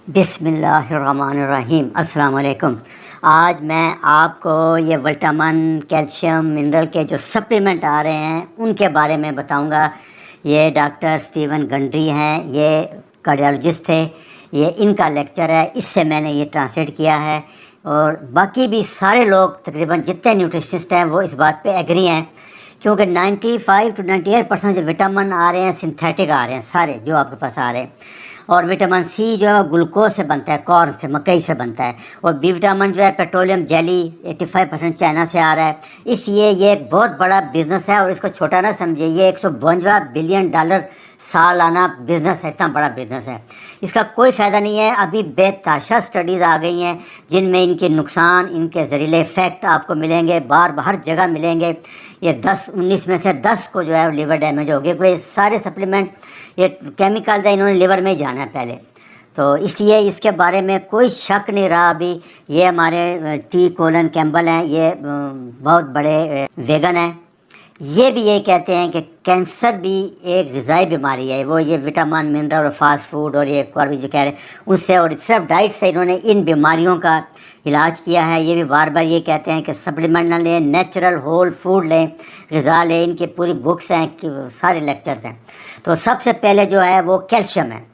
बिस्मिल्लाहिर्रहमानिर्रहीम। अस्सलाम वालेकुम। आज मैं आपको ये विटामिन, कैल्शियम, मिनरल के जो सप्लीमेंट आ रहे हैं उनके बारे में बताऊंगा। ये डॉक्टर स्टीवन गंड्री हैं, ये कार्डियोलॉजिस्ट थे। ये इनका लेक्चर है, इससे मैंने ये ट्रांसलेट किया है। और बाकी भी सारे लोग तकरीबन जितने न्यूट्रिशनिस्ट हैं वो इस बात पे एग्री हैं, क्योंकि 95 to 98% जो विटामिन आ रहे हैं सिंथेटिक आ रहे हैं सारे जो आपके पास आ रहे हैं। और विटामिन सी जो है ग्लूकोज से बनता है, कॉर्न से, मकई से बनता है। और बी विटामिन जो है पेट्रोलियम जेली 85% चाइना से आ रहा है। इसलिए ये एक बहुत बड़ा बिजनेस है और इसको छोटा ना समझिए। ये $152 बिलियन सालाना बिजनेस है, इतना बड़ा बिजनेस है। इसका कोई फ़ायदा नहीं है। अभी बेताशा स्टडीज़ आ गई हैं जिनमें इनके नुकसान, इनके जहरीले इफ़ेक्ट आपको मिलेंगे, बार हर जगह मिलेंगे। ये 19 में से 10 को जो है लीवर डैमेज हो गया, कोई सारे सप्लीमेंट ये केमिकल है, इन्होंने लीवर में जाना है पहले। तो इसलिए इसके बारे में कोई शक नहीं रहा अभी। ये हमारे टी कोलन कैम्पबेल हैं, ये बहुत बड़े वेगन हैं। ये भी ये कहते हैं कि कैंसर भी एक ग़िज़ाई बीमारी है। वो ये विटामिन, मिनरल और फास्ट फूड और ये और भी जो कह रहे हैं उनसे और सिर्फ डाइट से इन्होंने इन बीमारियों का इलाज किया है। ये भी बार बार ये कहते हैं कि सप्लीमेंट ना लें, नेचुरल होल फूड लें, ग़िज़ा लें। इनकी पूरी बुक्स हैं, सारे लेक्चर्स हैं। तो सबसे पहले जो है वो कैल्शियम है।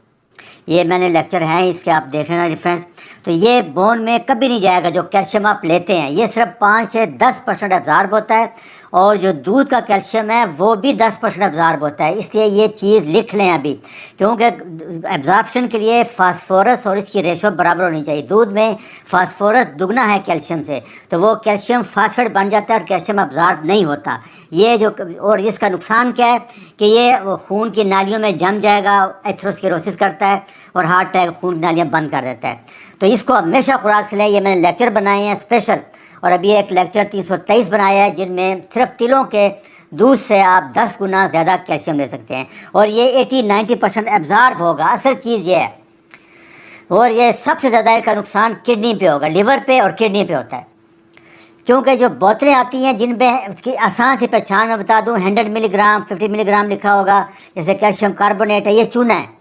ये मैंने लेक्चर है, इसके आप देख लेना रेफरेंस। तो ये बोन में कभी नहीं जाएगा जो कैल्शियम आप लेते हैं। ये सिर्फ 5 से 10% एब्ज़ॉर्ब होता है और जो दूध का कैल्शियम है वो भी 10% एब्ज़ॉर्ब होता है। इसलिए ये चीज़ लिख लें अभी, क्योंकि एब्ज़ॉर्प्शन के लिए फास्फोरस और इसकी रेशो बराबर होनी चाहिए। दूध में फास्फोरस दुगना है कैल्शियम से, तो वो कैल्शियम फास्फेट बन जाता है और कैल्शियम एब्ज़ॉर्ब नहीं होता। ये जो और इसका नुकसान क्या है कि ये खून की नालियों में जम जाएगा, एथेरोस्क्लेरोसिस करता है और हार्ट अटैक, खून की नालियाँ बंद कर देता है। तो इसको हमेशा खुराक से लें। ये मैंने लेक्चर बनाए हैं स्पेशल, और अभी एक लेक्चर 323 बनाया है जिनमें सिर्फ तिलों के दूध से आप 10 गुना ज़्यादा कैल्शियम ले सकते हैं और ये 80-90% एब्ज़ॉर्ब होगा। असल चीज़ ये है। और ये सबसे ज़्यादा इसका नुकसान किडनी पे होगा, लिवर पे और किडनी पे होता है। क्योंकि जो बोतलें आती हैं जिनमें उसकी आसान सी पहचान मैं बता दूं, 100 मिलीग्राम, 50 मिलीग्राम लिखा होगा। जैसे कैल्शियम कार्बोनेट है, ये चूना है।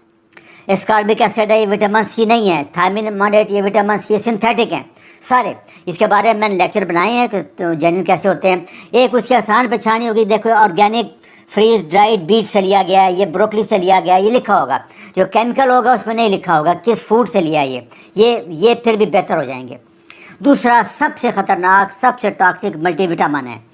एस्कॉर्बिक एसिड है, ये विटामिन सी नहीं है। थायमिनमाइड, ये विटामिन सी सिंथेटिक हैं सारे। इसके बारे में मैंने लेक्चर बनाए हैं कि तो जेन्युइन कैसे होते हैं। एक उसकी आसान पहचान होगी, देखो ऑर्गेनिक फ्रीज ड्राइड बीट से लिया गया है, ये ब्रोकली से लिया गया है, ये लिखा होगा। जो केमिकल होगा उसमें नहीं लिखा होगा किस फूड से लिया है ये फिर भी बेहतर हो जाएंगे। दूसरा सबसे ख़तरनाक, सबसे टॉक्सिक मल्टीविटामिन है।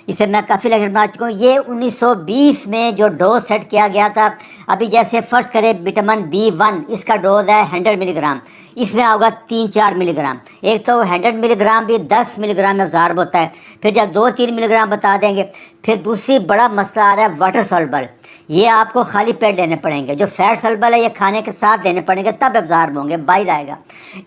इसे मैं काफ़ी लेक्चर बना चुका हूँ। ये 1920 में जो डोज सेट किया गया था। अभी जैसे फ़र्ज़ करें विटामिन B1, इसका डोज है 100 मिलीग्राम, इसमें होगा 3-4 मिलीग्राम। एक तो 100 मिलीग्राम भी 10 मिलीग्राम एब्ज़ॉर्ब होता है। फिर जब 2-3 मिलीग्राम बता देंगे। फिर दूसरी बड़ा मसला आ रहा है वाटर सॉल्युबल। ये आपको खाली पेट लेने पड़ेंगे। जो फैट सॉल्युबल है ये खाने के साथ लेने पड़ेंगे, तब एब्ज़ॉर्ब होंगे, बाहर आएगा।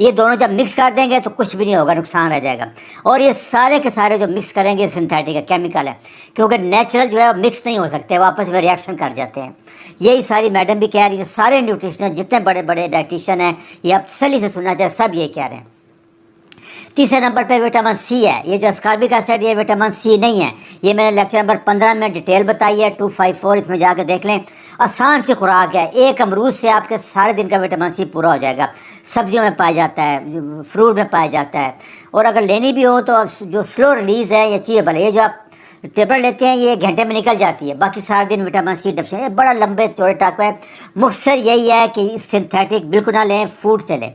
ये दोनों जब मिक्स कर देंगे तो कुछ भी नहीं होगा, नुकसान रह जाएगा। और ये सारे के सारे जो मिक्स करेंगे सिंथेटिक है, केमिकल है, क्योंकि नेचुरल जो है मिक्स नहीं हो सकते, वो आपस में रिएक्शन कर जाते हैं। यही सारी मैडम भी कह रही है, सारे न्यूट्रिशनिस्ट जितने बड़े बड़े डाइटिशियन हैं, ये आप सली से सुनना चाहिए, सब ये कह रहे हैं। तीसरे नंबर पे विटामिन सी है। ये जो एस्कॉर्बिक एसिड, ये विटामिन सी नहीं है। ये मैंने लेक्चर नंबर 15 में डिटेल बताई है, 254, इसमें जाकर देख लें। आसान सी खुराक है। एक अमरूद से आपके सारे दिन का विटामिन सी पूरा हो जाएगा। सब्जियों में पाया जाता है, फ्रूट में पाया जाता है। और अगर लेनी भी हो तो जो स्लो रिलीज़ है ये चीज़ेबल है। ये जो आप टेबलेट लेते हैं ये 1 घंटे में निकल जाती है, बाकी सारा दिन विटामिन सी डेफिशिएंसी। ये बड़ा लंबे चौड़े टाइप है। मुख्तसर यही है कि सिंथेटिक बिल्कुल ना लें, फूड से लें।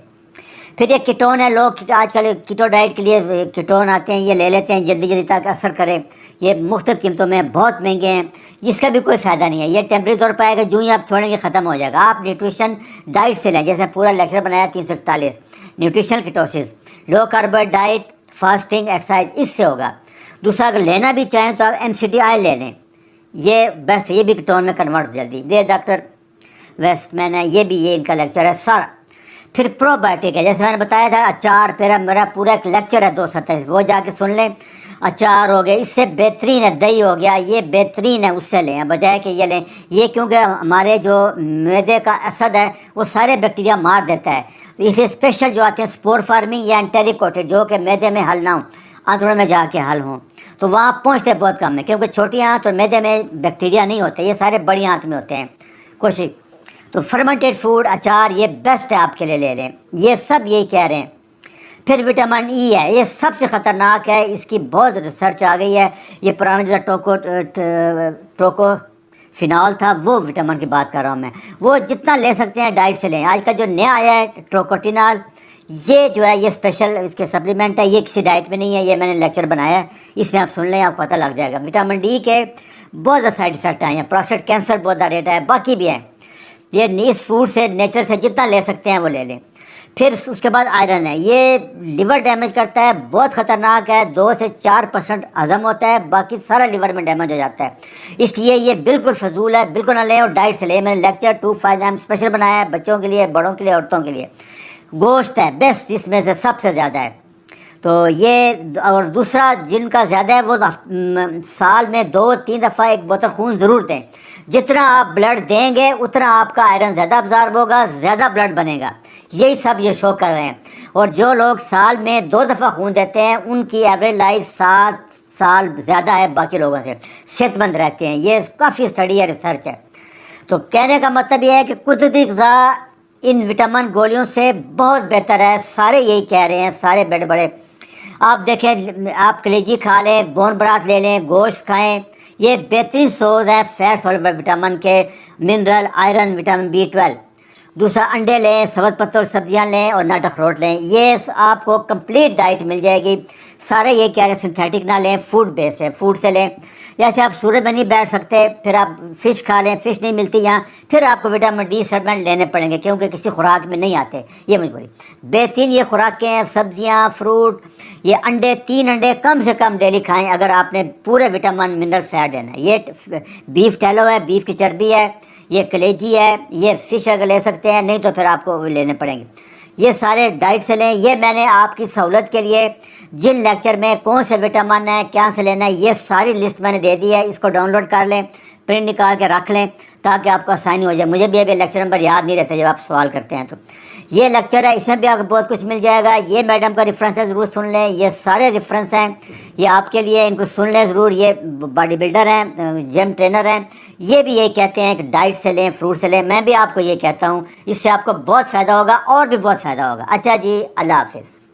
फिर ये कीटोन है। लोग आजकल कीटो डाइट के लिए कीटोन आते हैं, ये ले लेते हैं जल्दी जल्दी ताकि असर करे। ये मुख्तलिफ कीमतों में बहुत महंगे हैं, इसका भी कोई फ़ायदा नहीं है। ये टेम्प्रेरी तौर पर आएगा, जो ही आप छोड़ेंगे ख़त्म हो जाएगा। आप न्यूट्रिशन डाइट से लें, जैसे पूरा लेक्चर बनाया 341 न्यूट्रिशनल कीटोसिस, लो कार्बोहाइड्रेट डाइट, फास्टिंग, एक्सरसाइज, इससे होगा। दूसरा अगर लेना भी चाहें तो आप MCT ऑयल ले लें, ये बेस्ट, ये भी कीटोन में कन्वर्ट जल्दी। ये डॉक्टर वेस्टमैन है, ये इनका लेक्चर है सारा। फिर प्रोबायोटिक है, जैसे मैंने बताया था अचार, फिर मेरा पूरा एक लेक्चर है 227, वो जाके सुन लें। अचार हो गया, इससे बेहतरीन है दही हो गया, ये बेहतरीन है, उससे लें बजाय कि ये लें। ये क्योंकि हमारे जो मैदे का असद है वो सारे बैक्टीरिया मार देता है, इसलिए स्पेशल जो आते हैं स्पोर फार्मिंग या एंटेरिकोटेड, जो कि मैदे में हल ना हो, आंतड़ों में जाके हल हों, तो वहाँ पहुँचते बहुत कम है। क्योंकि छोटी आंत और मैदे में बैक्टीरिया नहीं होते, ये सारे बड़ी आंत में होते हैं। कोशिश तो फर्मेंटेड फूड, अचार, ये बेस्ट है आपके लिए, ले लें। ये सब यही कह रहे हैं। फिर विटामिन ई है, ये सबसे ख़तरनाक है, इसकी बहुत रिसर्च आ गई है। ये पुराना जो टोको फिनॉल था, वो विटामिन की बात कर रहा हूँ मैं। वो जितना ले सकते हैं डाइट से लें। आज का जो नया आया है ट्रोकोटिनॉल, ये जो है ये स्पेशल इसके सप्लीमेंट है, ये किसी डाइट में नहीं है, ये मैंने लेक्चर बनाया है, इसमें आप सुन लें, आपको पता लग जाएगा। विटामिन डी के बहुत ज़्यादा साइड इफ़ेक्ट आए हैं, प्रोस्टेट कैंसर बहुत ज़्यादा रेट है, बाकी भी है। ये इस फूड से, नेचर से जितना ले सकते हैं वो ले लें। फिर उसके बाद आयरन है, ये लिवर डैमेज करता है, बहुत ख़तरनाक है, 2 से 4% हज़म होता है, बाकी सारा लिवर में डैमेज हो जाता है। इसलिए ये बिल्कुल फजूल है, बिल्कुल ना लें और डाइट से लें। मैंने लेक्चर 259 स्पेशल बनाया है, बच्चों के लिए, बड़ों के लिए, औरतों के लिए। गोश्त है बेस्ट, इसमें से सबसे ज़्यादा है। तो ये, और दूसरा जिनका ज़्यादा है वो साल में 2-3 दफ़ा एक बोतल खून ज़रूर दें। जितना आप ब्लड देंगे उतना आपका आयरन ज़्यादा अब्जॉर्ब होगा, ज़्यादा ब्लड बनेगा। यही सब ये शो कर रहे हैं। और जो लोग साल में 2 दफ़ा खून देते हैं उनकी एवरेज लाइफ 7 साल ज़्यादा है बाकी लोगों से, सेहतमंद रहते हैं। ये काफ़ी स्टडी है, रिसर्च है। तो कहने का मतलब ये है कि कुदरती ग़िज़ा इन विटामिन गोलियों से बहुत बेहतर है। सारे यही कह रहे हैं, सारे बड़े बड़े। आप देखें, आप कलेजी खा लें, बोन ब्राथ ले लें, गोश्त खाएं, ये बेहतरीन सोर्स है फैट सॉल्युबल विटामिन के, मिनरल, आयरन, विटामिन B12। दूसरा, अंडे लें, सब्ज़ पत्तों सब्जियां लें और नट अखरोट लें, ये आपको कंप्लीट डाइट मिल जाएगी। सारे ये कह रहे हैं सिंथेटिक ना लें, फूड बेस है, फूड से लें। जैसे आप सूरज में नहीं बैठ सकते, फिर आप फ़िश खा लें, फ़िश नहीं मिलती यहाँ, फिर आपको विटामिन डी सप्लीमेंट लेने पड़ेंगे क्योंकि किसी खुराक में नहीं आते, ये मजबूरी। बेहतरीन ये खुराकें हैं, सब्जियाँ, फ्रूट, ये अंडे, 3 अंडे कम से कम डेली खाएं अगर आपने पूरे विटामिन मिनरल फैट लेना है। ये बीफ टैलो है, बीफ की चर्बी है, ये कलेजी है, ये फ़िश अगर ले सकते हैं, नहीं तो फिर आपको लेने पड़ेंगे। ये सारे डाइट से लें। ये मैंने आपकी सहूलत के लिए जिन लेक्चर में कौन से विटामिन है, क्या से लेना है, ये सारी लिस्ट मैंने दे दी है। इसको डाउनलोड कर लें, प्रिंट निकाल के रख लें ताकि आपको आसानी हो जाए। मुझे भी अभी लेक्चर नंबर याद नहीं रहता जब आप सवाल करते हैं। तो ये लेक्चर है, इसमें भी आपको बहुत कुछ मिल जाएगा। ये मैडम का रेफरेंस है, ज़रूर सुन लें। ये सारे रेफरेंस हैं, ये आपके लिए, इनको सुन लें ज़रूर। ये बॉडी बिल्डर हैं, जिम ट्रेनर हैं, ये भी यही कहते हैं कि डाइट से लें, फ्रूट से लें। मैं भी आपको ये कहता हूँ, इससे आपको बहुत फ़ायदा होगा और भी बहुत फ़ायदा होगा। अच्छा जी, अल्लाह हाफ़िज़।